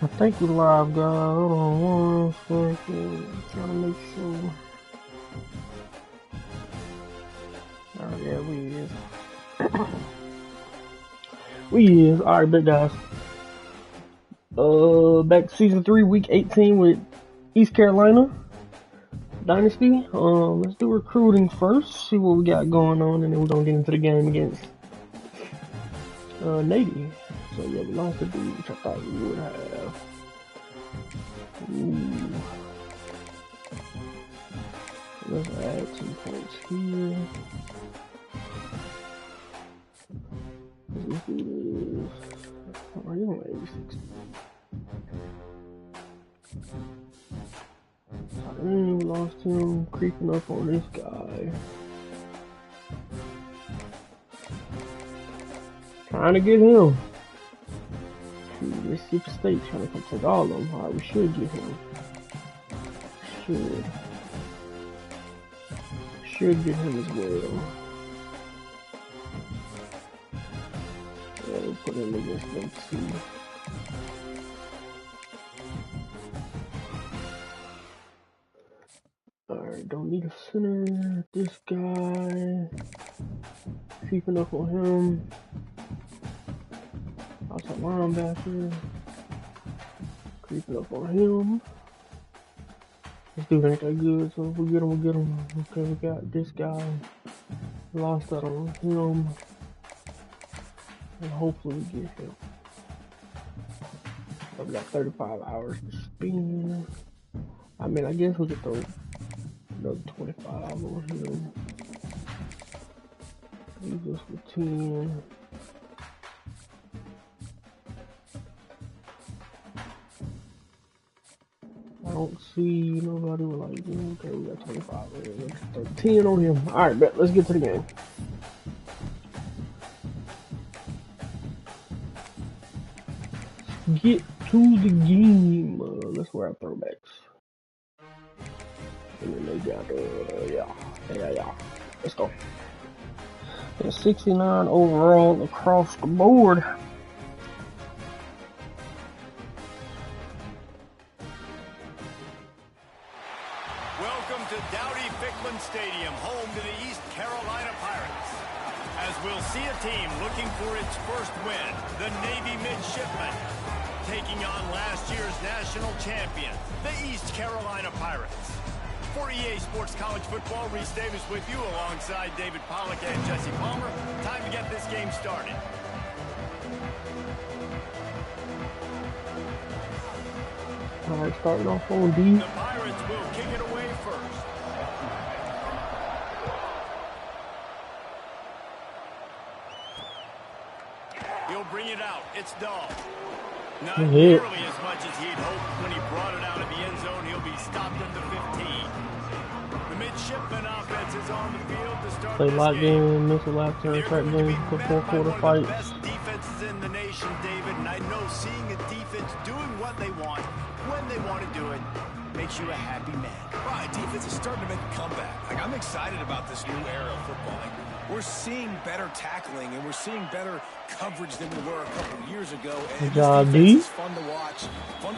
I think we're live, guys. Hold on 1 second. Trying to make sure. Oh, yeah, we is. We is. Alright, big guys. Back to season 3, week 18 with East Carolina Dynasty. Let's do recruiting first. See what we got going on, and then we're gonna get into the game against Navy. So yeah, we lost the dude, which I thought we would have. Ooh. Let's add 2 points here. Let's do this. Oh, you on 86. We lost him, creeping up on this guy. Trying to get him. Mississippi State trying to come take all of them. Alright, we should get him. Should get him as well. Yeah, we'll put him against them too. Alright, don't need a center. This guy. Creeping up on him. Outside linebacker. Creeping up on him. This dude ain't that good, so if we get him, we'll get him. Okay, we got this guy. Lost that on him. And hopefully we get him. So we got 35 hours to spend. I mean, I guess we could throw another 25 on him. Leave us with 10. I don't see nobody with like, okay, we got 25 on him. 10 on him. Alright, bet. Let's get to the game. Get to the game. Let's wear our throwbacks. And then they got, yeah. Let's go. There's 69 overall across the board. Welcome to Dowdy-Ficklen Stadium, home to the East Carolina Pirates. As we'll see a team looking for its first win, the Navy Midshipmen, taking on last year's national champion, the East Carolina Pirates. For EA Sports College Football, Reese Davis with you alongside David Pollack and Jesse Palmer. Time to get this game started. Alright, starting off on D. The Pirates will kick it away first. He'll bring it out. It's Dahl. Not nearly as much as he'd hoped when he brought it out of the end zone. He'll be stopped at the 15. The midshipman offense is on the field to start Play this light game. missile lap turn, track game, for 4-quarter fights. Best defenses in the nation, David, and I know seeing a defense doing what they want, when they want to do it, makes you a happy man. Right, defense is starting to make a comeback. Like, I'm excited about this new era of football. Like, we're seeing better tackling and we're seeing better coverage than we were a couple years ago. And this defense is fun to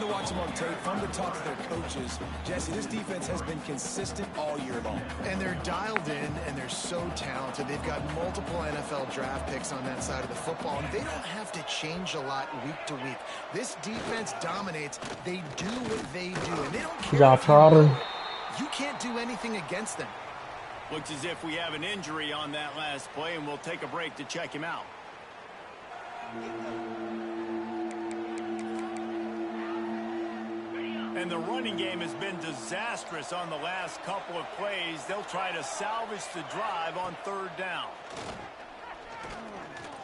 watch them on tape, fun to talk to their coaches. Jesse, this defense has been consistent all year long. And they're dialed in and they're so talented. They've got multiple NFL draft picks on that side of the football, and they don't have to change a lot week to week. This defense dominates. They do what they do, and they don't care. You can't do anything against them. Looks as if we have an injury on that last play, and we'll take a break to check him out. And the running game has been disastrous on the last couple of plays. They'll try to salvage the drive on 3rd down.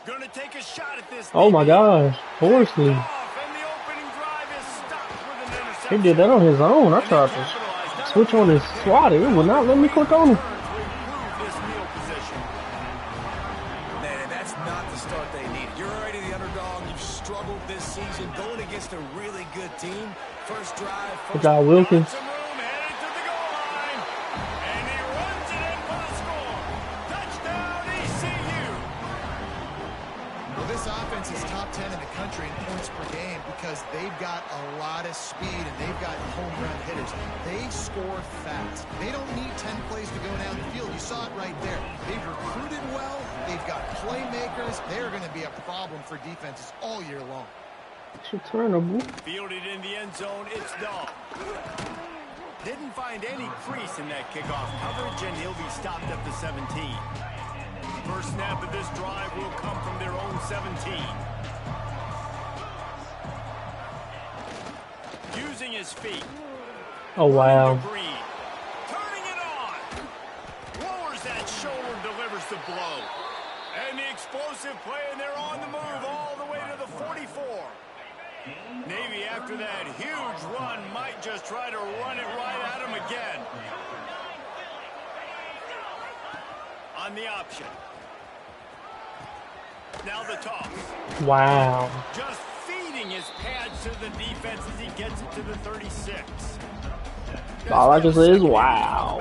Going to take a shot at this. Oh my gosh, Horsley. He did that on his own. I tried to switch on his SWAT. It would not let me click on him. Man, that's not the start they need. You're already the underdog. You've struggled this season going against a really good team. First drive. Good job, Wilkins. Well, this offense is top 10 in the country in points per game because they've got a lot of speed and they've got home run hitters. They score fast. They don't need 10 plays to go down the field. You saw it right there. They've recruited well. They've got playmakers. They're going to be a problem for defenses all year long. It's returnable. Fielded in the end zone, it's Dahl. Didn't find any crease in that kickoff coverage, and he'll be stopped at the 17. First snap of this drive will come from their own 17. Using his feet. Oh, wow. Turning it on. Lowers that shoulder, delivers the blow. And the explosive play, and they're on the move all the way to the 44. Navy, after that huge run, might just try to run it right at him again. On the option. Now the toss. Wow. Just feeding his pads to the defense as he gets it to the 36. All I can say is wow.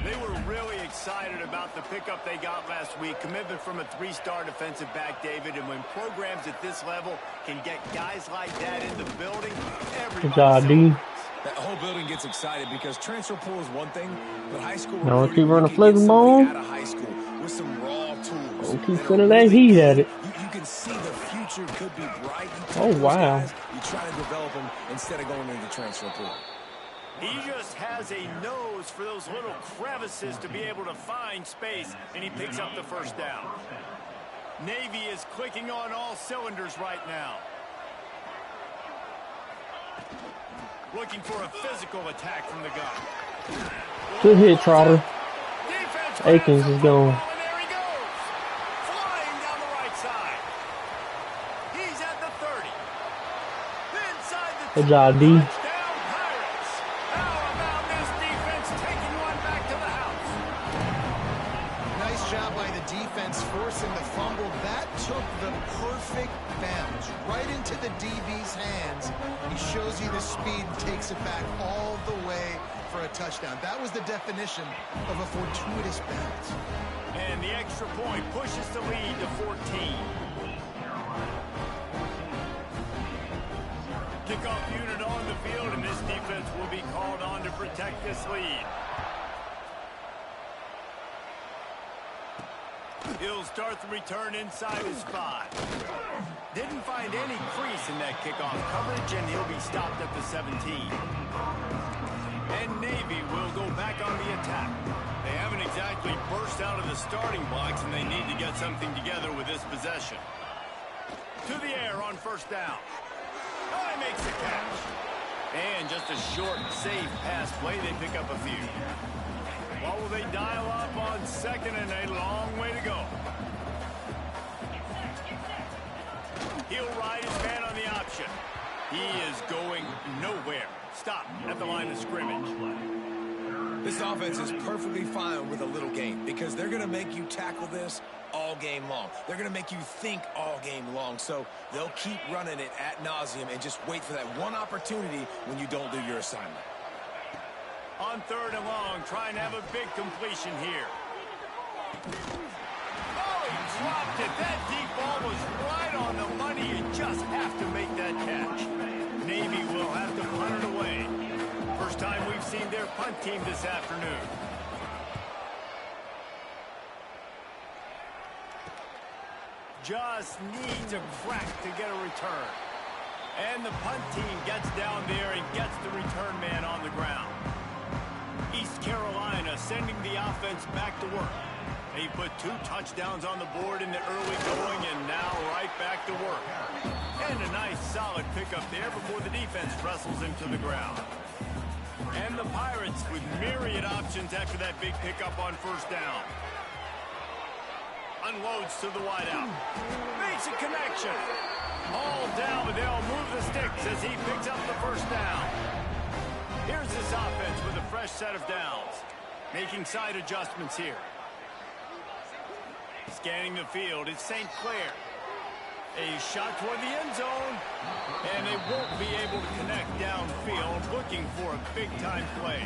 They were really excited about the pickup they got last week. Commitment from a 3-star defensive back, David. And when programs at this level can get guys like that in the building, good job, D. That whole building gets excited because transfer pool is one thing, but high school No, keep running flipping ball. out of high school with some raw tools. Don't keep sending that heat at it. You can see the future could be bright. Oh, wow. Guys, you try to develop them instead of going into the transfer pool. He just has a nose for those little crevices to be able to find space, and he picks up the first down. Navy is clicking on all cylinders right now. Looking for a physical attack from the gun. Good hit, Trotter. Akins is going. And there he goes. Flying down the right side. He's at the 30. Inside the 20. Good job, D. Forcing the fumble. That took the perfect bounce right into the DB's hands. He shows you the speed, takes it back all the way for a touchdown. That was the definition of a fortuitous bounce. And the extra point pushes the lead to 14. Kickoff unit on the field, and this defense will be called on to protect this lead. He'll start the return inside his 5. Didn't find any crease in that kickoff coverage, and he'll be stopped at the 17. And Navy will go back on the attack. They haven't exactly burst out of the starting blocks, and they need to get something together with this possession. To the air on first down. Oh, he makes the catch. And just a short, safe pass play. They pick up a few. What will they dial up on second, and a long way to go? He'll ride his man on the option. He is going nowhere. Stop at the line of scrimmage. This offense is perfectly fine with a little game because they're going to make you tackle this all game long. They're going to make you think all game long. So they'll keep running it ad nauseum and just wait for that one opportunity when you don't do your assignment. On third and long, trying to have a big completion here. Oh, he dropped it. That deep ball was right on the money. You just have to make that catch. Navy will have to punt it away. First time we've seen their punt team this afternoon. Just needs a crack to get a return. And the punt team gets down there and gets the return man on the ground. East Carolina sending the offense back to work. They put 2 touchdowns on the board in the early going, and now right back to work. And a nice solid pickup there before the defense wrestles him to the ground. And the Pirates with myriad options after that big pickup on first down. Unloads to the wideout. Makes a connection. All down, but they'll move the sticks as he picks up the first down. Here's this offense with a fresh set of downs. Making side adjustments here. Scanning the field, it's St. Clair. A shot toward the end zone, and they won't be able to connect downfield, looking for a big-time play.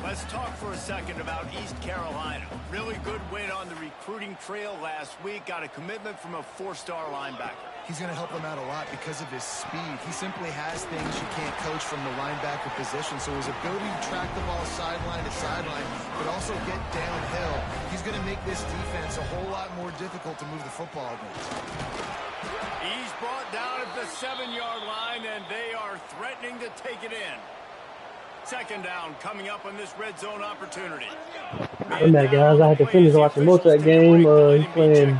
Let's talk for a second about East Carolina. Really good win on the recruiting trail last week. Got a commitment from a 4-star linebacker. He's going to help them out a lot because of his speed. He simply has things you can't coach from the linebacker position. So his ability to track the ball sideline to sideline, but also get downhill, he's going to make this defense a whole lot more difficult to move the football against. He's brought down at the 7-yard line, and they are threatening to take it in. Second down coming up on this red zone opportunity. Hey, man, guys, I had to finish watching most of that game. He's playing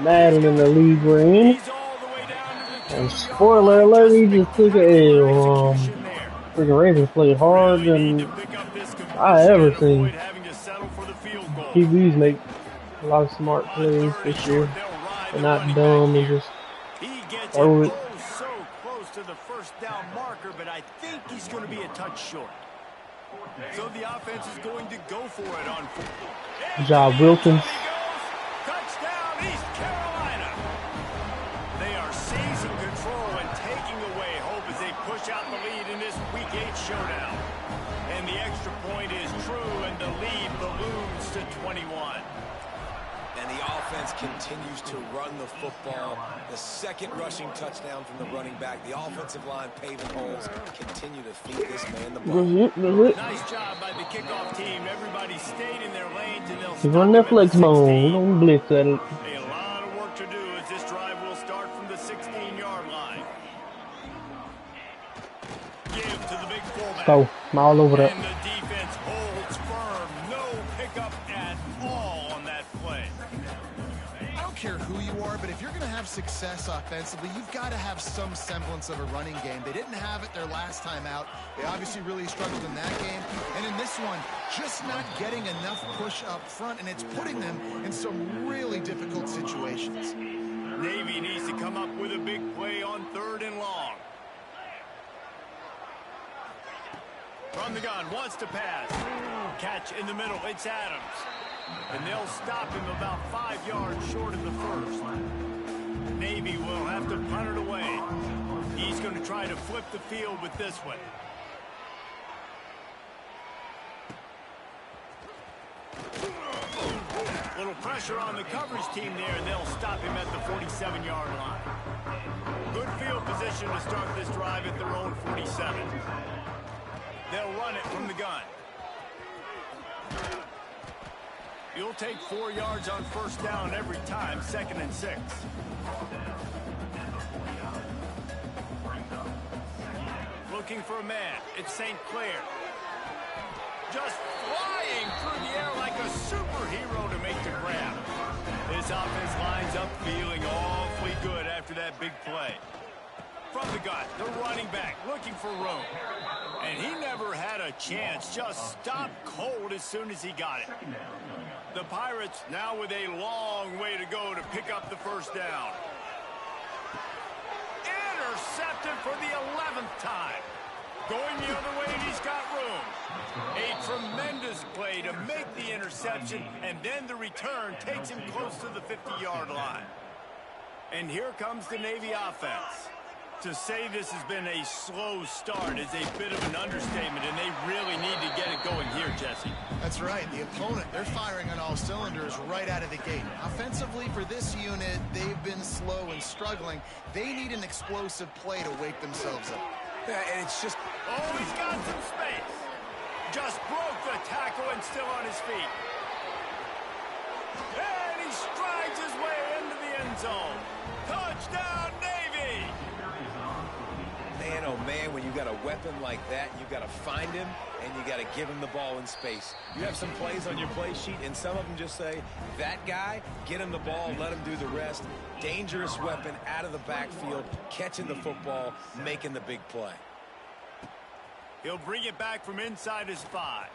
Madden in the league we're in. And spoiler alert, he just took a L. Freaking Ravens played harder than I ever seen. QBs make a lot of smart plays this year. They're not dumb and just throw it. So close to the first down marker, but I think he's going to be a touch short. So the offense is going to go for it on foot. Good job, Wilkins. Touchdown, East Carolina. They are seizing control and taking away hope as they push out the lead in this Week 8 showdown. And the extra point is true, and the lead balloons to 21. And the offense continues to run the football. The second rushing touchdown from the running back. The offensive line paving holes. Continue to feed this man the ball. Nice job by the kickoff team. Everybody stayed in their lanes, and they'll He's on that flex mode. Don't blitz at it. A lot of work to do as this drive will start from the 16-yard line. Give to the big fullback. So, I'm all over that. And the defense holds firm. No pickup at all on that play. I don't care who you are, but if you're going to have success offensively, you've got to have some semblance of a running game. They didn't have it their last time out. They obviously really struggled in that game. And in this one, just not getting enough push up front, and it's putting them in some really difficult situations. Navy needs to come up with a big play on 3rd and long. From the gun, wants to pass. Catch in the middle, it's Adams. And they'll stop him about 5 yards short of the first. Navy will have to punt it away. He's going to try to flip the field with this one. Little pressure on the coverage team there, and they'll stop him at the 47-yard line. Good field position to start this drive at their own 47. They'll run it from the gun. You'll take 4 yards on first down every time, 2nd and 6. Looking for a man. It's St. Clair. Just flying through the air like a superhero to make the grab. This offense lines up feeling awfully good after that big play. From the gun, the running back looking for room. And he never had a chance, just stopped cold as soon as he got it. The Pirates now with a long way to go to pick up the first down. Intercepted for the 11th time. Going the other way, and he's got room. A tremendous play to make the interception, and then the return takes him close to the 50-yard line. And here comes the Navy offense. To say this has been a slow start is a bit of an understatement, and they really need to get it going here, Jesse. That's right. The opponent, they're firing on all cylinders right out of the gate. Offensively, for this unit, they've been slow and struggling. They need an explosive play to wake themselves up. Yeah, and it's just... Oh, he's got some space. Just broke the tackle and still on his feet. And he strides his way into the end zone. Touchdown, Navy! Man, oh man, when you got a weapon like that, you got to find him and you got to give him the ball in space. You have some plays on your play sheet, and some of them just say, that guy, get him the ball, let him do the rest. Dangerous weapon out of the backfield, catching the football, making the big play. He'll bring it back from inside his 5.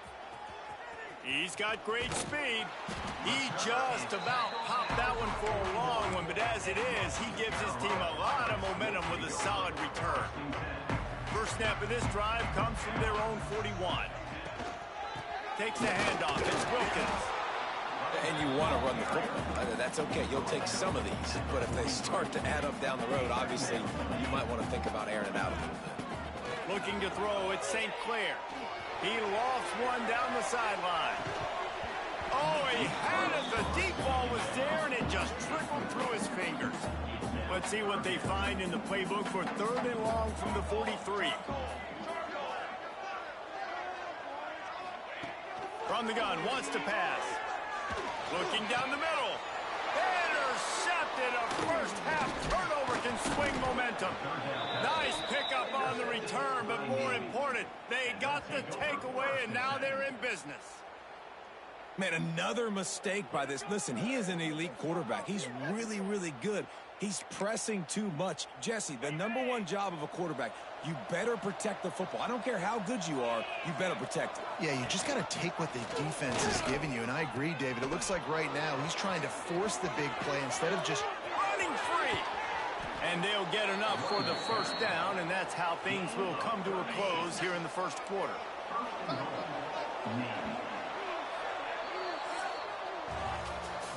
He's got great speed. He just about popped that one for a long one, but as it is, he gives his team a lot of momentum with a solid return. First snap of this drive comes from their own 41. Takes the handoff. It's Wilkins. And you want to run the football. That's okay. You'll take some of these. But if they start to add up down the road, obviously, you might want to think about airing it out a little bit. Looking to throw, it's St. Clair. He lofts one down the sideline. Oh, he had it. The deep ball was there, and it just trickled through his fingers. Let's see what they find in the playbook for 3rd and long from the 43. From the gun, wants to pass. Looking down the middle. Intercepted. A first half turnover can swing momentum. Nice pickup on the return, but more important, they got the takeaway, and now they're in business. Man, another mistake by this. Listen, he is an elite quarterback. He's really, really good. He's pressing too much. Jesse, the #1 job of a quarterback, you better protect the football. I don't care how good you are, you better protect it. Yeah, you just got to take what the defense is giving you, and I agree, David. It looks like right now he's trying to force the big play instead of just running free. And they'll get enough for the first down, and that's how things will come to a close here in the first quarter.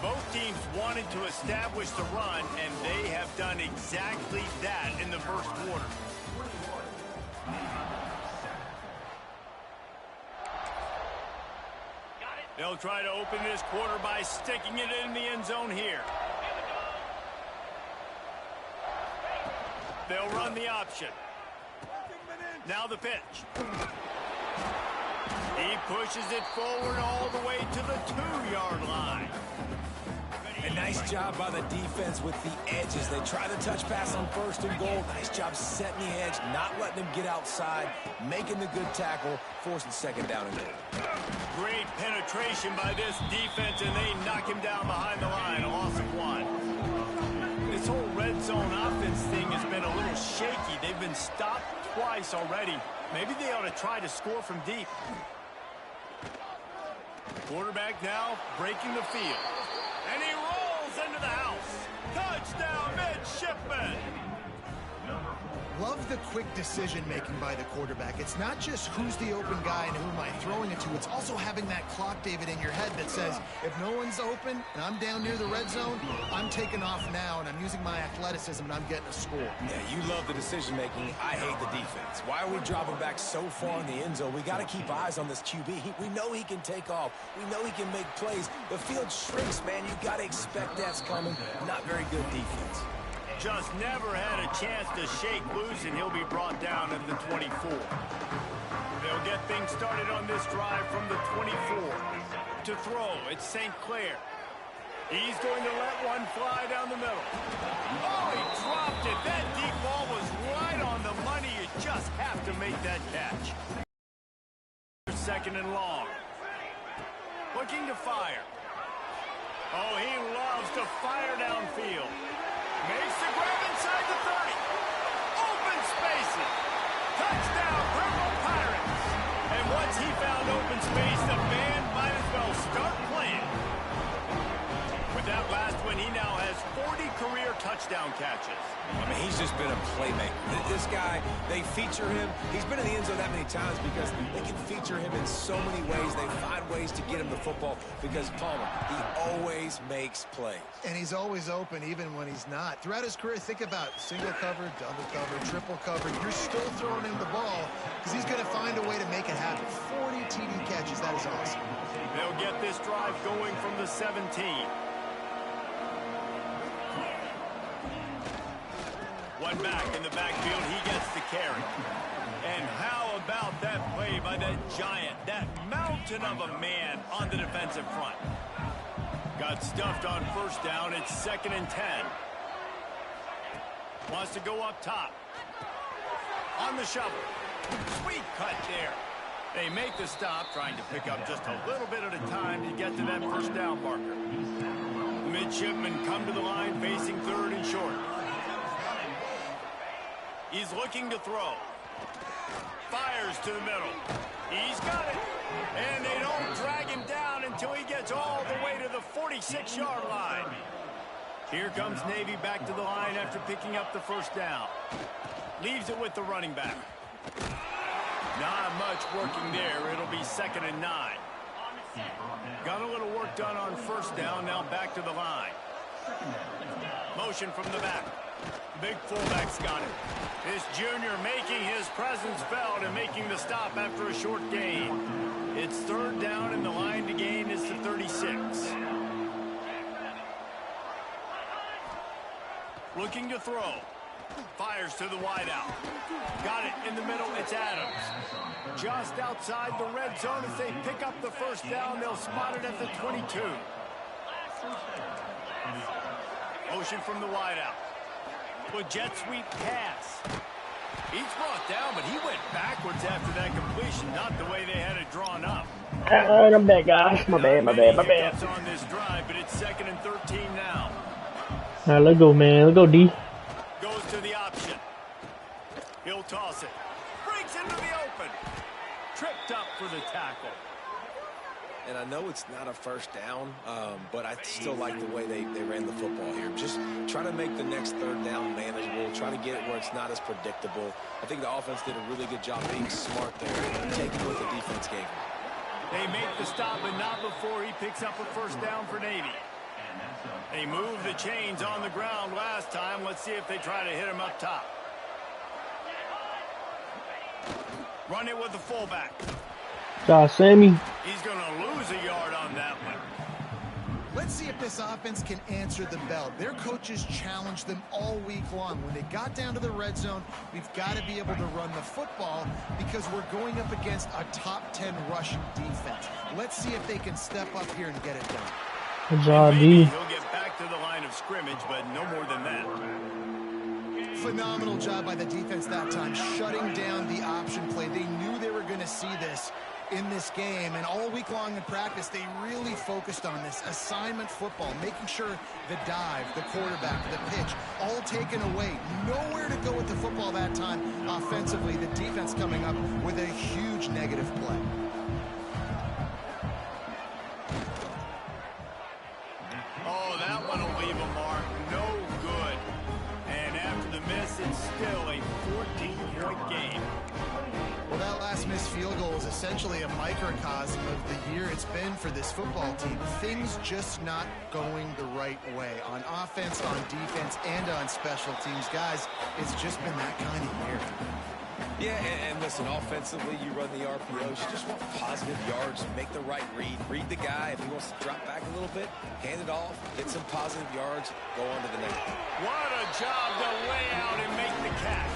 Both teams wanted to establish the run, and they have done exactly that in the first quarter. They'll try to open this quarter by sticking it in the end zone here. They'll run the option. Now the pitch. He pushes it forward all the way to the 2-yard line. A nice job by the defense with the edges. They try the touch pass on 1st and goal. Nice job setting the edge, not letting him get outside, making the good tackle, forcing 2nd down and goal. Great penetration by this defense, and they knock him down behind the line. A loss of 1. This whole red zone offense thing has been a little shaky. They've been stopped twice already. Maybe they ought to try to score from deep. Quarterback now breaking the field. And he rolls into the house. Touchdown, midshipman. love the quick decision-making by the quarterback. It's not just who's the open guy and who am I throwing it to. It's also having that clock, David, in your head that says, if no one's open and I'm down near the red zone, I'm taking off now, and I'm using my athleticism, and I'm getting a score. Yeah, you love the decision-making. I hate the defense. Why are we dropping back so far in the end zone? We got to keep eyes on this QB. We know he can take off. We know he can make plays. The field shrinks, man. You got to expect that's coming. Not very good defense. Just never had a chance to shake loose, and he'll be brought down at the 24. They'll get things started on this drive from the 24. To throw, it's St. Clair. He's going to let one fly down the middle. Oh, he dropped it. That deep ball was right on the money. You just have to make that catch. Second and long. Looking to fire. Oh, he loves to fire downfield. Makes the grab inside the 30. Open spaces. Touchdown, Purple Pirates. And once he found open space, the band might as well start playing. With that last one, he now has 40 career touchdown catches. I mean, he's just been a playmaker. This guy, they feature him. He's been in the end zone that many times because they can feature him in so many ways. They find ways to get him the football because Palmer, he always makes plays. And he's always open even when he's not. Throughout his career, think about single cover, double cover, triple cover. You're still throwing him the ball because he's going to find a way to make it happen. 40 TD catches. That is awesome. They'll get this drive going from the 17. One back in the backfield, he gets the carry. And how about that play by that giant, that mountain of a man on the defensive front? Got stuffed on first down. It's 2nd and 10. Wants to go up top. On the shovel. Sweet cut there. They make the stop, trying to pick up just a little bit at a time to get to that first down marker. The midshipmen come to the line facing 3rd and short. He's looking to throw. Fires to the middle. He's got it. And they don't drag him down until he gets all the way to the 46-yard line. Here comes Navy back to the line after picking up the first down. Leaves it with the running back. Not much working there. It'll be 2nd and 9. Got a little work done on first down, now back to the line. Motion from the back. Big fullback's got it. This junior making his presence felt and making the stop after a short gain. It's third down and the line to gain is the 36. Looking to throw. Fires to the wideout. Got it in the middle. It's Adams. Just outside the red zone. As they pick up the first down, they'll spot it at the 22. Motion from the wideout. With jet sweep pass. He's brought down, but he went backwards after that completion. Not the way they had it drawn up. Alright, I'm back, guys. My bad. On this drive, but it's 2nd and 13 now. Alright, let's go, man. Let's go, D. Goes to the option. He'll toss it. Breaks into the open. Tripped up for the tackle. And I know it's not a first down, but I still like the way they ran the football here. Just try to make the next third down manageable. Try to get it where it's not as predictable. I think the offense did a really good job being smart there and taking what the defense gave them. They make the stop, but not before he picks up a first down for Navy. They moved the chains on the ground last time. Let's see if they try to hit him up top. Run it with the fullback. Sammy. He's going to lose a yard on that one. Let's see if this offense can answer the bell. Their coaches challenged them all week long. When they got down to the red zone, we've got to be able to run the football because we're going up against a top 10 rushing defense. Let's see if they can step up here and get it done. Good job, D. He'll get back to the line of scrimmage, but no more than that. Phenomenal job by the defense that time, shutting down the option play. They knew they were going to see this in this game, and all week long in practice, they really focused on this assignment football, making sure the dive, the quarterback, the pitch, all taken away. Nowhere to go with the football that time offensively. The defense coming up with a huge negative play. Oh, that one will leave a mark. No good. And after the miss, it's still a 14-point game. Well, that last missed field goal is essentially a microcosm of the year it's been for this football team. Things just not going the right way on offense, on defense, and on special teams. Guys, it's just been that kind of year. Yeah, and listen, offensively, you run the RPOs. You just want positive yards, make the right read. Read the guy. If he wants to drop back a little bit, hand it off, get some positive yards, go on to the next one. What a job to lay out and make the catch.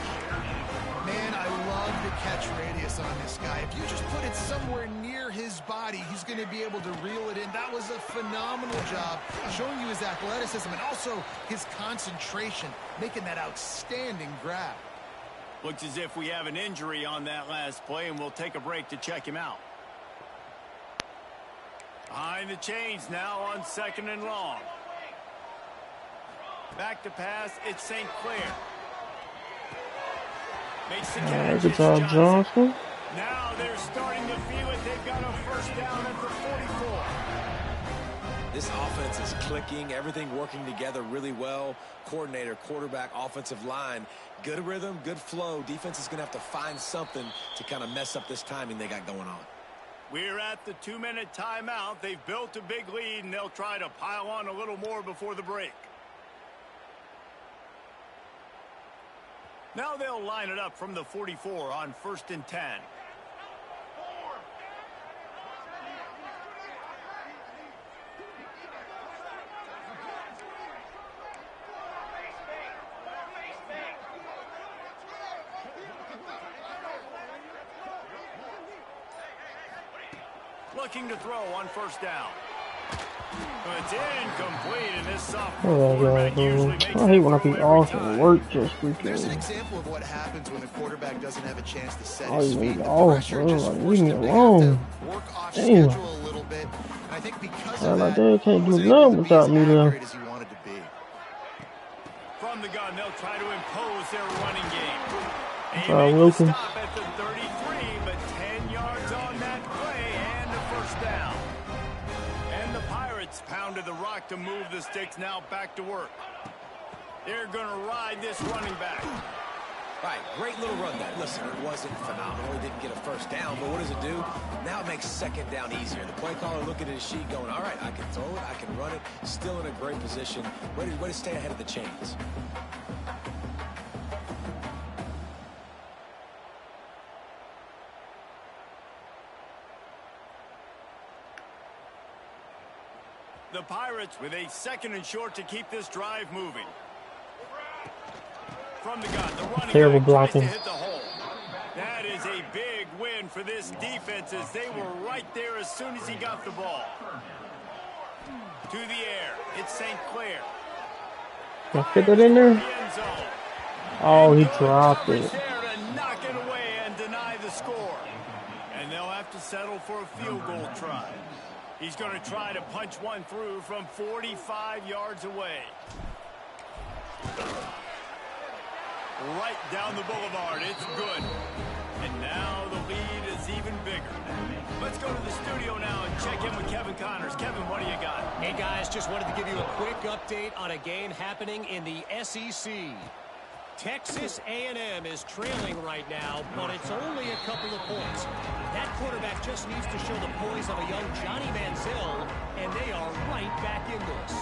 Man, I love the catch radius on this guy. If you just put it somewhere near his body, he's going to be able to reel it in. That was a phenomenal job, showing you his athleticism and also his concentration, making that outstanding grab. Looks as if we have an injury on that last play, and we'll take a break to check him out. Behind the chains now on 2nd and long. Back to pass, it's St. Clair. Makes the catch. Good job, Johnson. Now they're starting to feel it. They've got a first down at the 44. This offense is clicking, everything working together really well. Coordinator, quarterback, offensive line, good rhythm, good flow. Defense is going to have to find something to kind of mess up this timing they got going on. We're at the 2-minute timeout. They've built a big lead, and they'll try to pile on a little more before the break. Now they'll line it up from the 44 on 1st and 10. Looking to throw on 1st down. It's incomplete, and this sophomore quarterback usually makes I hate when I keep off and work just freaking. There's an example of what happens when the quarterback doesn't have a chance to set Oh, his you feet. need The off, pressure bro. just Like, forced leave me them to alone. have to work off Damn. schedule a little bit. And I think because Yeah, of like that, that, can't do wasn't nothing able to be without as me there. accurate as he wanted to be. From the gun, they'll try to impose their running game. Sorry, Wilkins. Stop at the 33, but 10 yards on that play and a first down. And the Pirates pounded the rock to move the sticks, now back to work. They're going to ride this running back. All right, great little run there. Listen, it wasn't phenomenal. He didn't get a first down, but what does it do? Now it makes second down easier. The play caller looking at his sheet going, all right, I can throw it, I can run it, still in a great position, ready to stay ahead of the chains. The Pirates with a 2nd and short to keep this drive moving. From the gun, the running terrible back tries to blocking. hit the hole. That is a big win for this defense as they were right there as soon as he got the ball. To the air, it's St. Clair. Can I fit that in there? Oh, he dropped it. There to knock it away and deny the score. And they'll have to settle for a field goal try. He's going to try to punch one through from 45 yards away. Right down the boulevard. It's good. And now the lead is even bigger. Let's go to the studio now and check in with Kevin Connors. Kevin, what do you got? Hey, guys, just wanted to give you a quick update on a game happening in the SEC. Texas A&M is trailing right now, but it's only a couple of points. That quarterback just needs to show the poise of a young Johnny Manziel, and they are right back in this.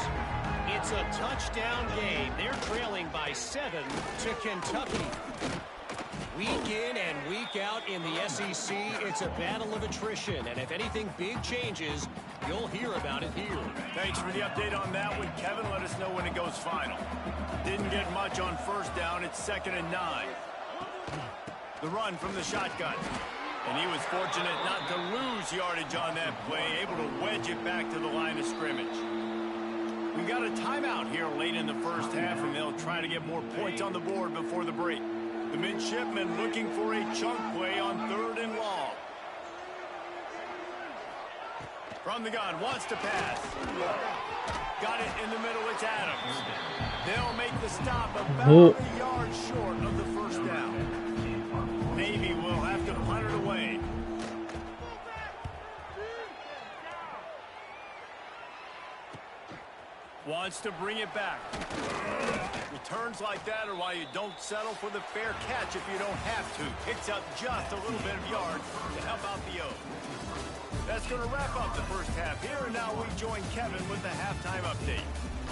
It's a touchdown game. They're trailing by 7 to Kentucky. Week in and week out in the SEC, it's a battle of attrition, and if anything big changes, you'll hear about it here. Thanks for the update on that one, Kevin. Let us know when it goes final. Didn't get much on first down. It's 2nd and 9. The run from the shotgun. And he was fortunate not to lose yardage on that play, able to wedge it back to the line of scrimmage. We got a timeout here late in the first half, and they'll try to get more points on the board before the break. The midshipmen looking for a chunk play on 3rd and long. From the gun, wants to pass. Got it in the middle, it's Adams. They'll make the stop about a yard short of the first down. Navy will have to punt it away. Wants to bring it back. Returns like that are why you don't settle for the fair catch if you don't have to. Picks up just a little bit of yards to help out the O. That's going to wrap up the first half here, and now we join Kevin with the halftime update.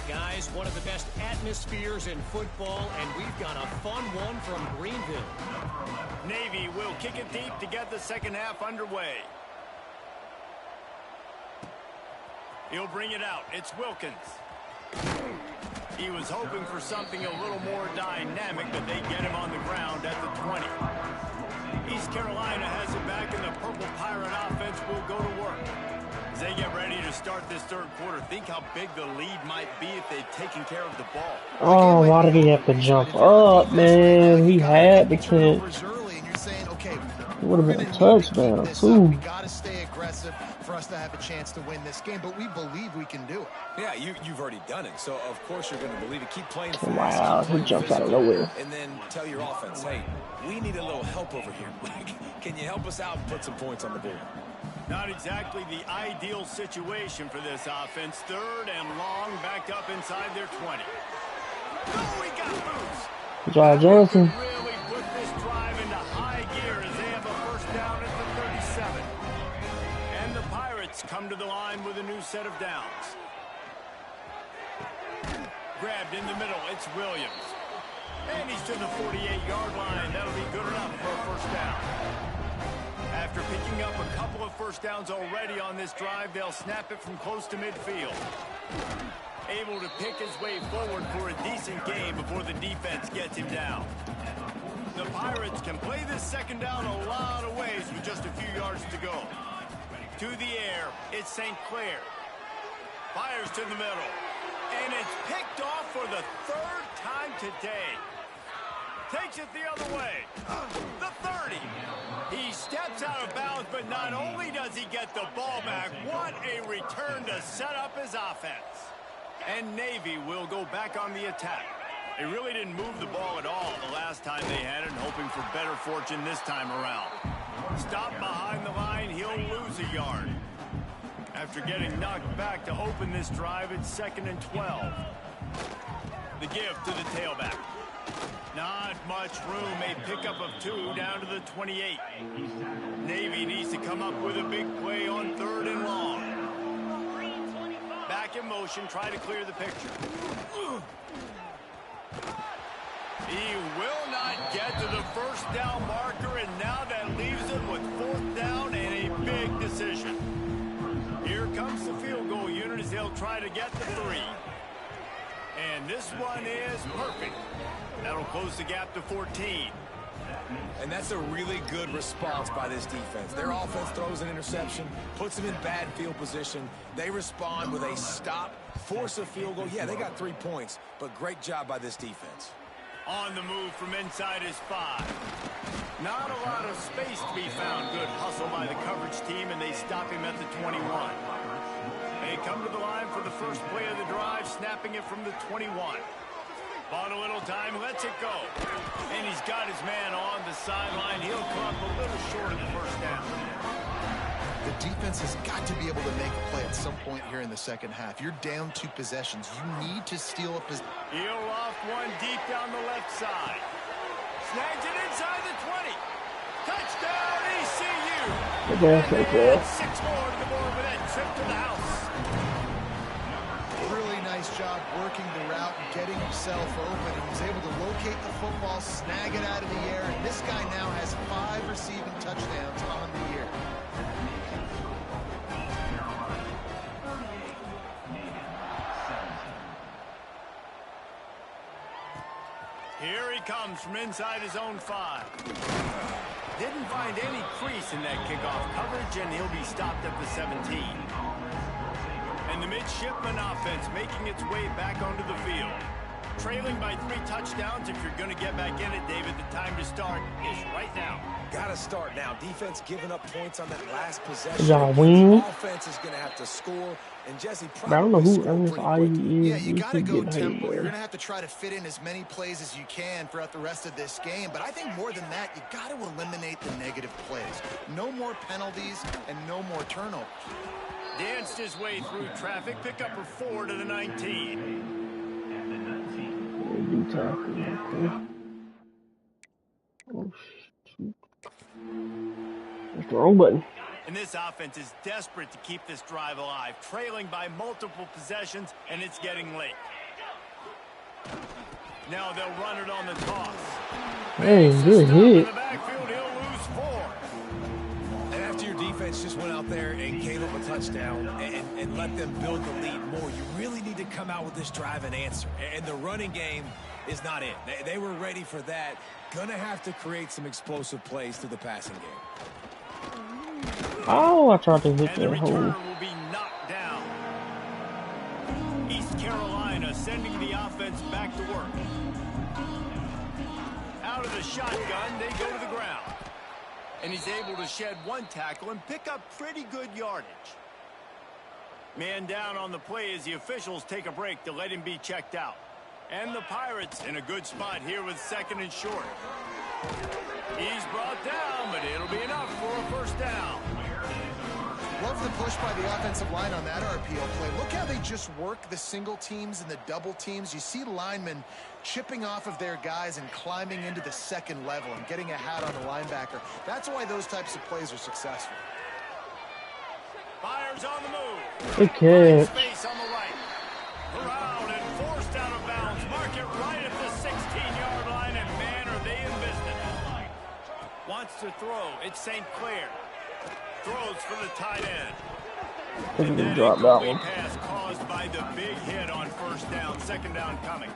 Guys, one of the best atmospheres in football, and we've got a fun one from Greenville. Navy will kick it deep to get the second half underway. He'll bring it out. It's Wilkins. He was hoping for something a little more dynamic, but they get him on the ground at the 20. East Carolina has it back, and the Purple Pirate offense will go to work. As they get ready to start this third quarter, think how big the lead might be if they'd taken care of the ball. Oh, why did he have to jump up, man? He had to catch. It would have been a touchdown, too. We got to stay aggressive for us to have a chance to win this game, but we believe we can do it. Yeah, you've already done it, so of course you're going to believe it. Keep playing fast. Wow, he jumps out of nowhere. And then tell your offense, hey, we need a little help over here. Can you help us out and put some points on the board? Not exactly the ideal situation for this offense. 3rd and long, backed up inside their 20. Oh, he got loose. John Johnson. Really put this drive into high gear as they have a first down at the 37. And the Pirates come to the line with a new set of downs. Grabbed in the middle, it's Williams. And he's to the 48-yard line. That'll be good enough for a first down. After picking up a couple of first downs already on this drive, they'll snap it from close to midfield. Able to pick his way forward for a decent game before the defense gets him down. The Pirates can play this second down a lot of ways with just a few yards to go. To the air, it's St. Clair. Fires to the middle. And it's picked off for the 3rd time today. Takes it the other way. The 30. He steps out of bounds, but not only does he get the ball back, what a return to set up his offense. And Navy will go back on the attack. They really didn't move the ball at all the last time they had it, hoping for better fortune this time around. Stop behind the line, he'll lose a yard. After getting knocked back to open this drive, it's 2nd and 12. The give to the tailback. Not much room. A pickup of 2 down to the 28. Navy needs to come up with a big play on 3rd and long. Back in motion, try to clear the picture. He will not get to the first down marker, and now that leaves him with 4th down and a big decision. Here comes the field goal unit as they'll try to get to 3. And this one is perfect. That'll close the gap to 14. And that's a really good response by this defense. Their offense throws an interception, puts them in bad field position. They respond with a stop, force a field goal. Yeah, they got 3 points, but great job by this defense. On the move from inside his 5. Not a lot of space to be found. Good hustle by the coverage team, and they stop him at the 21. They come to the line for the first play of the drive, snapping it from the 21. Bought a little time, lets it go. And he's got his man on the sideline. He'll come up a little short of the first down. The defense has got to be able to make a play at some point here in the second half. You're down 2 possessions. You need to steal a possession. He'll loft one deep down the left side. Snags it inside the 20. Touchdown, ECU. And 6 more to the board with that trip to the house. Really nice job working the route and getting himself open. He was able to locate the football, snag it out of the air, and this guy now has 5 receiving touchdowns on the year. Here he comes from inside his own 5. Didn't find any crease in that kickoff coverage, and he'll be stopped at the 17. And the midshipman offense making its way back onto the field. Trailing by 3 touchdowns. If you're going to get back in it, David, the time to start is right now. Got to start now. Defense giving up points on that last possession. Offense is going to have to score. And Jesse, I don't know who Ernest Ivy is. Yeah, you got to go tempo. You're going to have to try to fit in as many plays as you can throughout the rest of this game. But I think more than that, you got to eliminate the negative plays. No more penalties and no more turnovers. Danced his way through traffic. Pick up a 4 to the 19. Oh, shoot. That's the wrong button. And this offense is desperate to keep this drive alive, trailing by multiple possessions, and it's getting late. Now they'll run it on the toss. Hey, good hit. In the backfield, he'll lose 4. And after your defense just went out there and gave up a touchdown and let them build the lead more, you really need to come out with this drive and answer. And the running game is not it. They were ready for that. Gonna have to create some explosive plays through the passing game. Oh, I tried to hit and the that hole. returner will be knocked down. East Carolina sending the offense back to work. Out of the shotgun, they go to the ground. And he's able to shed 1 tackle and pick up pretty good yardage. Man down on the play as the officials take a break to let him be checked out. And the Pirates in a good spot here with 2nd and short. He's brought down, but it'll be enough for a first down. Love the push by the offensive line on that RPO play. Look how they just work the single teams and the double teams. You see linemen chipping off of their guys and climbing into the 2nd level and getting a hat on the linebacker. That's why those types of plays are successful. Fires on the move. Good catch. Space on the right. Around and forced out of bounds. Mark it right at the 16-yard line, and man, are they in business. Wants to throw. It's St. Clair. Throws for the tight end. And that drop that one. Pass caused by the big hit on first down. 2nd down coming.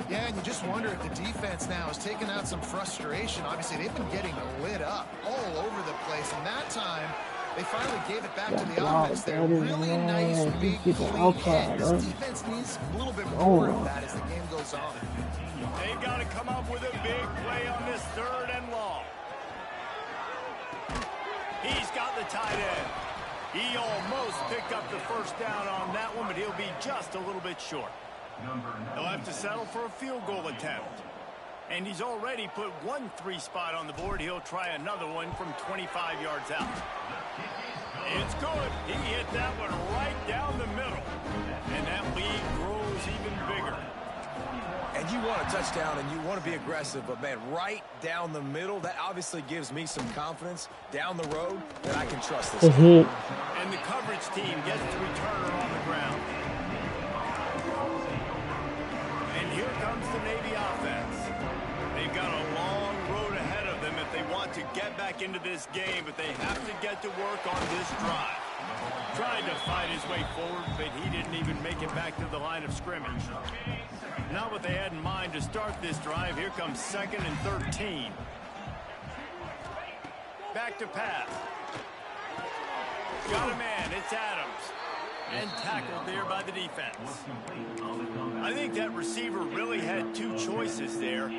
Yeah, and you just wonder if the defense now has taken out some frustration. Obviously, they've been getting lit up all over the place. And that time, they finally gave it back to the offense there. Really nice, big, clean hit. This defense needs a little bit more of that as the game goes on. They've got to come up with a big play on this 3rd and long. He's got the tight end. He almost picked up the first down on that one, but he'll be just a little bit short. He'll have to settle for a field goal attempt. And he's already put 1 3 spot on the board. He'll try another one from 25 yards out. It's good. He hit that one right down the middle. And that lead grows even bigger. And you want a touchdown and you want to be aggressive, but man, right down the middle, that obviously gives me some confidence down the road that I can trust this guy. And the coverage team gets to return her on the ground. And here comes the Navy offense. They've got a long road ahead of them if they want to get back into this game, but they have to get to work on this drive. Tried to fight his way forward, but he didn't even make it back to the line of scrimmage. Not what they had in mind to start this drive. Here comes 2nd and 13. Back to pass. Got a man. It's Adams. And tackled there by the defense. I think that receiver really had two choices there.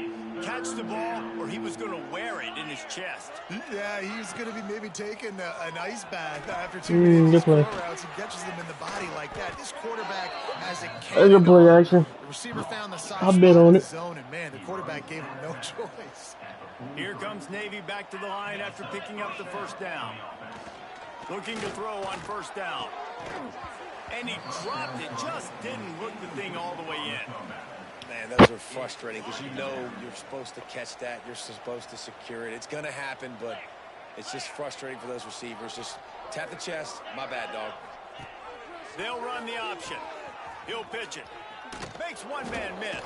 Catch the ball, or he was going to wear it in his chest. Yeah, he was going to be maybe taking an ice bath after 2 minutes of routes. He catches them in the body like that. This quarterback has a cannon. Play action. The receiver found the soft I'll spot bet on in the it. zone, and man, the quarterback gave him no choice. Here comes Navy back to the line after picking up the first down. Looking to throw on first down. And he dropped it, just didn't look the thing all the way in. Man, those are frustrating because you know you're supposed to catch that. You're supposed to secure it. It's going to happen, but it's just frustrating for those receivers. Just tap the chest. My bad, dog. They'll run the option. He'll pitch it. Makes one man miss.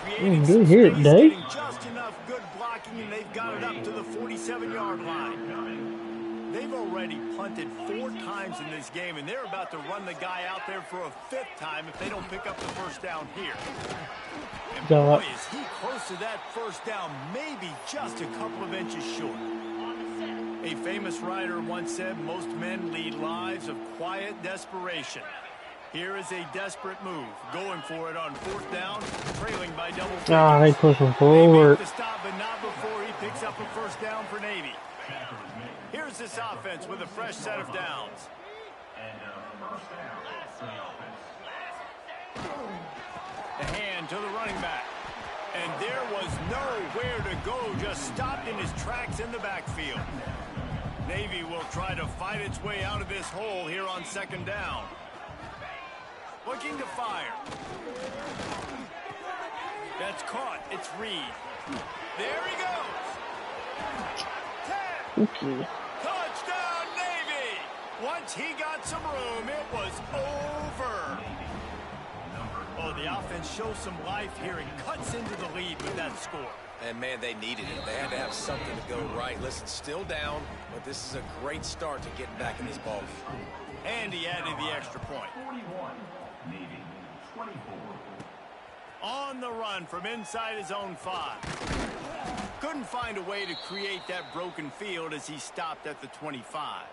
Creating some space, getting just enough good blocking, and they've got it up to the 47-yard line. They've already punted 4 times in this game, and they're about to run the guy out there for a 5th time if they don't pick up the first down here. And boy, is he close to that first down, maybe just a couple of inches short. A famous writer once said, most men lead lives of quiet desperation. Here is a desperate move, going for it on 4th down, trailing by double figures. They push him forward. They make the stop, but not before he picks up a first down for Navy. Here's this offense with a fresh set of downs. The hand to the running back. And there was nowhere to go, just stopped in his tracks in the backfield. Navy will try to fight its way out of this hole here on 2nd down. Looking to fire. That's caught. It's Reed. There he goes. 10. Touchdown, Navy! Once he got some room, it was over. Oh, the offense shows some life here and cuts into the lead with that score. And, man, they needed it. They had to have something to go right. Listen, still down, but this is a great start to getting back in this ball game. And he added the extra point. 41, Navy, 24. On the run from inside his own 5. Couldn't find a way to create that broken field as he stopped at the 25.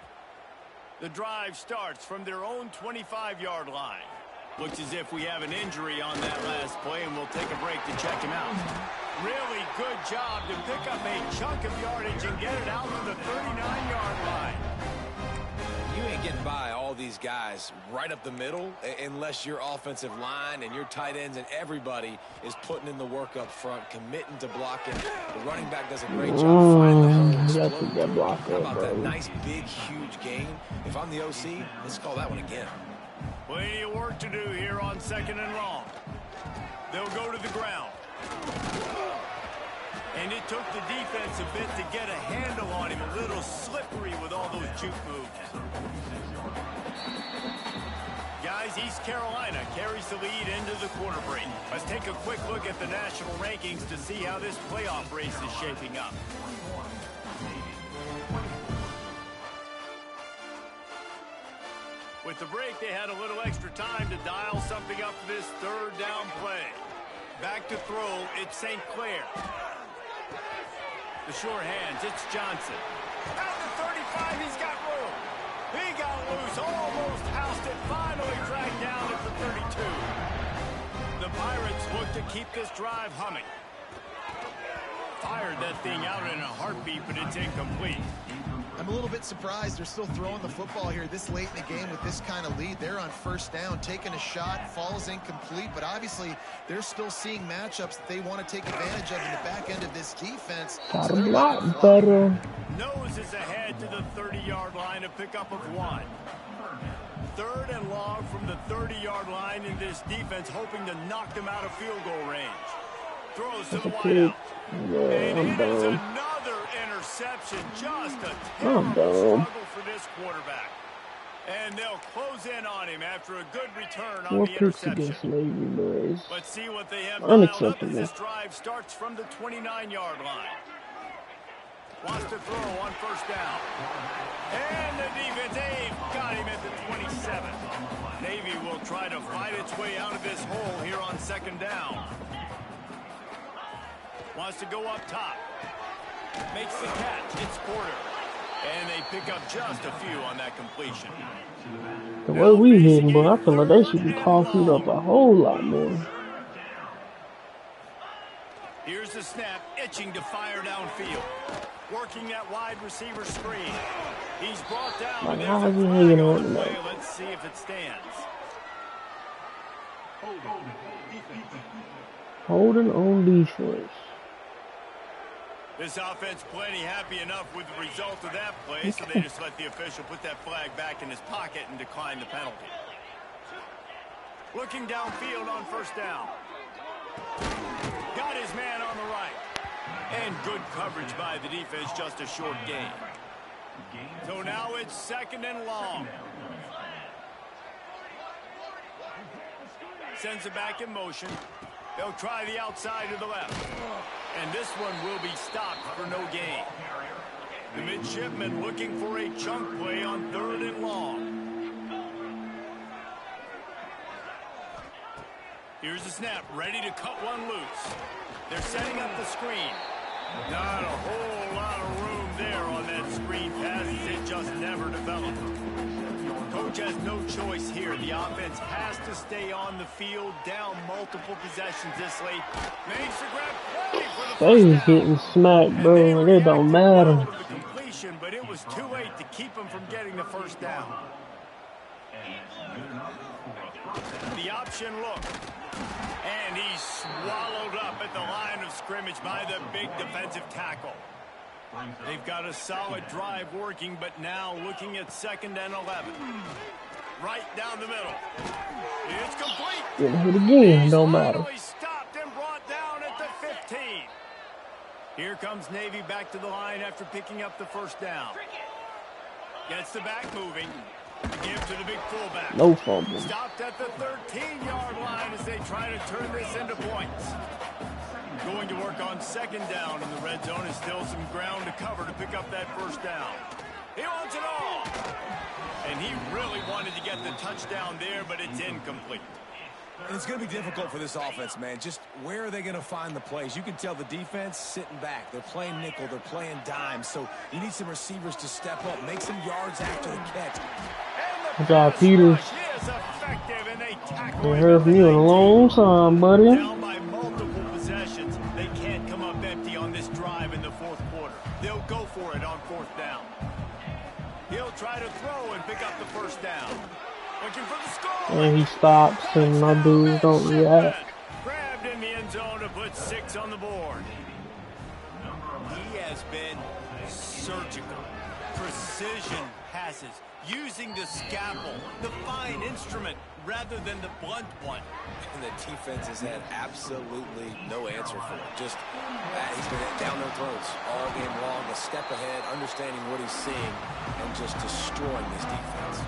The drive starts from their own 25-yard line. Looks as if we have an injury on that last play, and we'll take a break to check him out. Really good job to pick up a chunk of yardage and get it out to the 39-yard line. You ain't getting by all these guys right up the middle unless your offensive line and your tight ends and everybody is putting in the work up front, committing to blocking. The running back does a great job finding the hole. How about that nice, big, huge gain? If I'm the OC, let's call that one again. Plenty of work to do here on 2nd and long. They'll go to the ground. And it took the defense a bit to get a handle on him. A little slippery with all those juke moves. Guys, East Carolina carries the lead into the quarter break. Let's take a quick look at the national rankings to see how this playoff race is shaping up. With the break, they had a little extra time to dial something up for this 3rd down play. Back to throw, it's St. Clair. The short hands, it's Johnson. Out to 35, he's got room. He got loose, almost housed it, finally dragged down at the 32. The Pirates look to keep this drive humming. Fired that thing out in a heartbeat, but it's incomplete. I'm a little bit surprised they're still throwing the football here this late in the game with this kind of lead. They're on 1st down, taking a shot, falls incomplete, but obviously they're still seeing matchups that they want to take advantage of in the back end of this defense. Got a lot better. Nose is ahead to the 30-yard line, a pickup of 1. 3rd and long from the 30-yard line, in this defense hoping to knock them out of field goal range. Throws to the wideout. Yeah, I'm and it is dumb. another interception. Just a terrible struggle for this quarterback. And they'll close in on him after a good return on 4 the picks interception. against Navy, boys. Let's see what they have dialed up as Unacceptable. this drive starts from the 29-yard line. Wants to throw on 1st down. And the defense, Dave, got him at the 27. Navy will try to fight its way out of this hole here on 2nd down. Wants to go up top. Makes the catch. It's Porter. And they pick up just a few on that completion. The way we hitting, boy, I feel like they should be talking it up a whole lot more. Here's the snap, itching to fire downfield. Working that wide receiver screen. He's brought down. Like, And how there's is a he flag hanging on on the to way. that? Let's see if it stands. Holding on defense. This offense plenty happy enough with the result of that play, so they just let the official put that flag back in his pocket and decline the penalty. Looking downfield on 1st down. Got his man on the right. And good coverage by the defense, just a short gain. So now it's 2nd and long. Sends it back in motion. They'll try the outside to the left. And this one will be stopped for no gain. The midshipmen looking for a chunk play on 3rd and long. Here's the snap, ready to cut one loose. They're setting up the screen. Not a whole lot of room there on that screen pass. It just never developed. Coach has no choice here. The offense has to stay on the field, down multiple possessions this late. Makes the grab for the They first getting down. smacked, bro, and it don't matter. Well to the completion, but it was too late to keep him from getting the 1st down. The option look. And he's swallowed up at the line of scrimmage by the big defensive tackle. They've got a solid drive working, but now looking at 2nd and 11. Right down the middle. It's complete. Getting hit again, He's don't matter. finally stopped and brought down at the 15. Here comes Navy back to the line after picking up the 1st down. Gets the back moving. Give to the big fullback. No fumble. Stopped at the 13-yard line as they try to turn this into points. Going to work on 2nd down in the red zone. Is still some ground to cover to pick up that 1st down. He wants it all. And he really wanted to get the touchdown there, but it's incomplete. And it's going to be difficult for this offense, man. Just where are they going to find the plays? You can tell the defense sitting back. They're playing nickel. They're playing dime. So you need some receivers to step up, make some yards after the catch. Good job, Peters. Ain't heard from you in a long time, buddy. Down by multiple possessions. They can't come up empty on this drive in the 4th quarter. They'll go for it on 4th down. He'll try to throw and pick up the 1st down. Looking for the score. And he stops, and my dudes don't react. Grabbed in the end zone to put 6 on the board. He has been surgical. Precision passes. Using the scalpel, the fine instrument, rather than the blunt one. And the defense has had absolutely no answer for it. Just, he's been down their throats all game long, a step ahead, understanding what he's seeing, and just destroying this defense.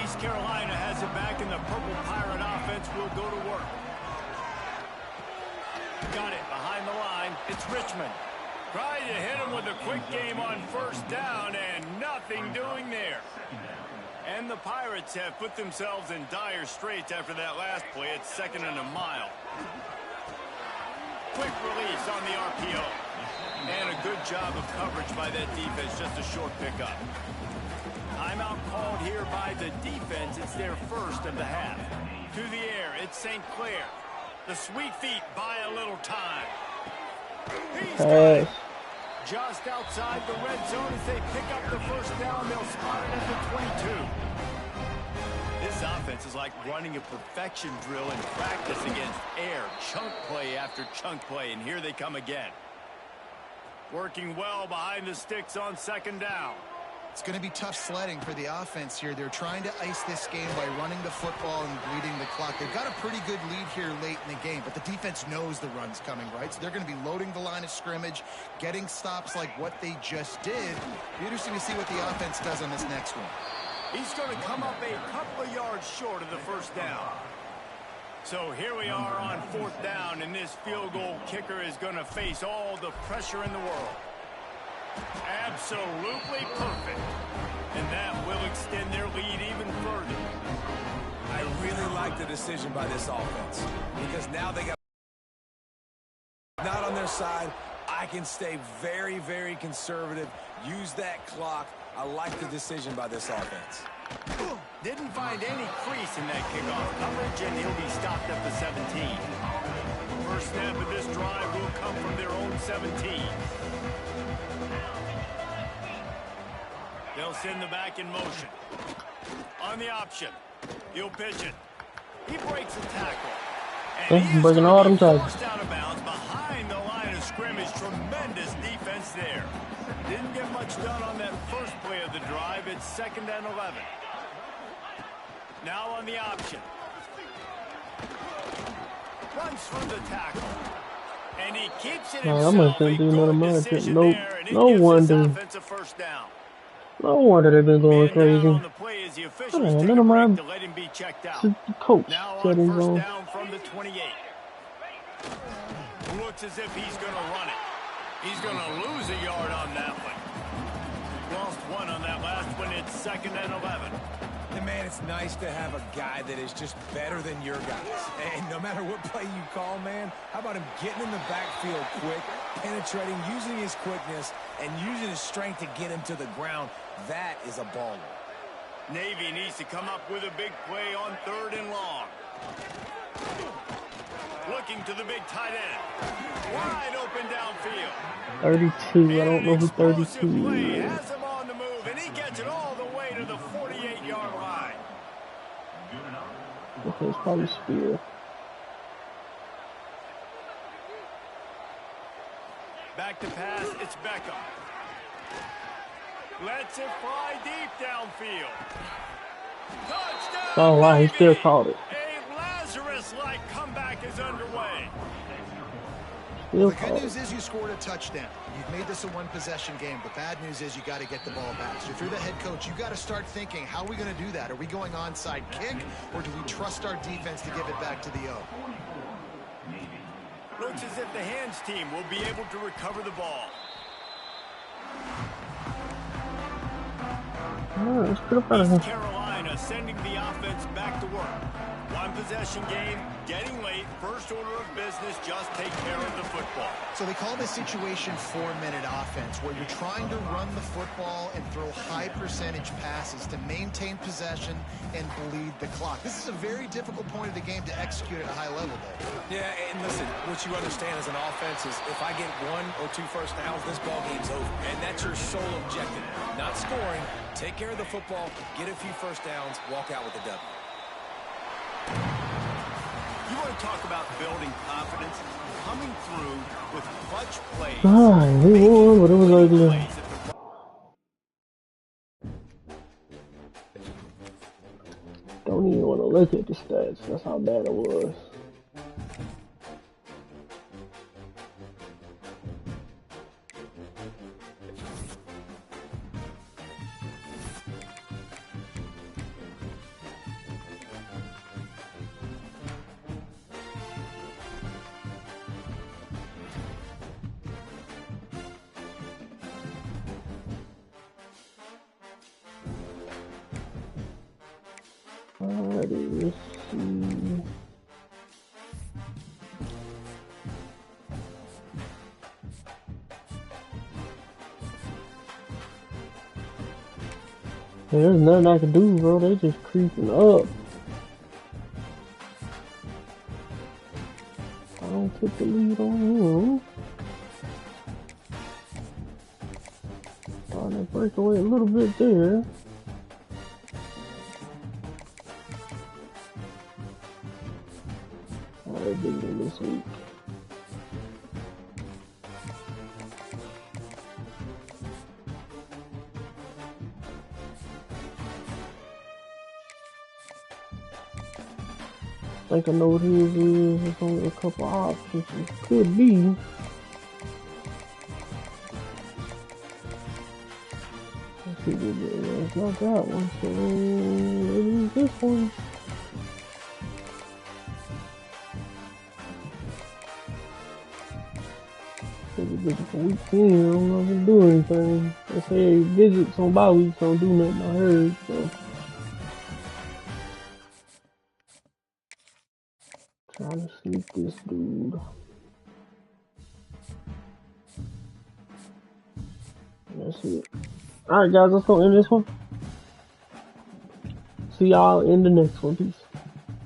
East Carolina has it back, and the Purple Pirate offense will go to work. Got it behind the line. It's Richmond. Tried to hit him with a quick game on 1st down, and nothing doing there. And the Pirates have put themselves in dire straits after that last play. It's 2nd and a mile. Quick release on the RPO. And a good job of coverage by that defense. Just a short pickup. Timeout called here by the defense. It's their 1st of the half. To the air, it's St. Clair. The Sweet Feet buy a little time. He's got it. Just outside the red zone as they pick up the 1st down. They'll spot it at the 22. This offense is like running a perfection drill in practice against air. Chunk play after chunk play, and here they come again. Working well behind the sticks on 2nd down. It's going to be tough sledding for the offense here. They're trying to ice this game by running the football and bleeding the clock. They've got a pretty good lead here late in the game, but the defense knows the run's coming, right? So they're going to be loading the line of scrimmage, getting stops like what they just did. Be interesting to see what the offense does on this next one. He's going to come up a couple of yards short of the first down. So here we are on 4th down, and this field goal kicker is going to face all the pressure in the world. Absolutely perfect. And that will extend their lead even further. I really like the decision by this offense because now they got not on their side. I can stay very, very conservative, use that clock. I like the decision by this offense. Didn't find any crease in that kickoff coverage, and he'll be stopped at the 17. First snap of this drive will come from their own 17. They'll send the back in motion. On the option, he'll pitch it. He breaks the tackle. And he is breaking all them tackles. forced out of bounds behind the line of scrimmage. Tremendous defense there. Didn't get much done on that first play of the drive. It's 2nd and 11. Now on the option. Runs through the tackle. And he keeps it himself. I'm gonna do another match. No wonder. Offensive first down. No wonder they've been going crazy. On the play as the officials take None a of break my to let him be checked out. coach Now said on he's first on. down from the 28. Looks as if he's going to run it. He's going to lose a yard on that one. Lost one on that last one. It's 2nd and 11. And man, it's nice to have a guy that is just better than your guys. And no matter what play you call, man, how about him getting in the backfield quick, penetrating, using his quickness, and using his strength to get him to the ground. That is a baller. Navy needs to come up with a big play on 3rd and long. Looking to the big tight end. Wide open downfield. 32. I don't know who 32 Play is. has him on the move, and he gets it all the way to the 48-yard line. Okay, it's probably Spear. Back to pass, it's Beckham. Lets it fly deep downfield. Touchdown! Oh wow, he still caught it. A Lazarus-like comeback is underway. Still The good caught news it. is you scored a touchdown. You've made this a one-possession game. The bad news is you got to get the ball back. So if you're the head coach, you got to start thinking, how are we going to do that? Are we going onside kick, or do we trust our defense to give it back to the O? Looks as if the hands team will be able to recover the ball. Alright, let's put up out of East here. Carolina sending the offense back to work. One possession game, getting late. First order of business, just take care of the football. So they call this situation 4-minute offense, where you're trying to run the football and throw high percentage passes to maintain possession and bleed the clock. This is a very difficult point of the game to execute at a high level, though. Yeah, and listen, what you understand as an offense is if I get 1 or 2 first downs, this ball game's over. And that's your sole objective. Not scoring, take care of the football, get a few first downs, walk out with the W. You want to talk about building confidence? Coming through with clutch plays. Alright, we won, but it was ugly. Plays at the Don't even want to look at the stats. That's how bad it was. Alrighty, let's see. Yeah, there's nothing I can do, bro. They just creeping up. I don't take the lead on him. Starting to break away a little bit there. They're beating this week. think I know what his is. There's only a couple options. It could be. Let's see what it is. It's not that one, so it is this one. For week 10, I'm not gonna do anything. They say visits on bye weeks don't do nothing, I heard, so. Trying to sneak this dude. That's it. Alright, guys, let's go end this one. See y'all in the next one. Peace.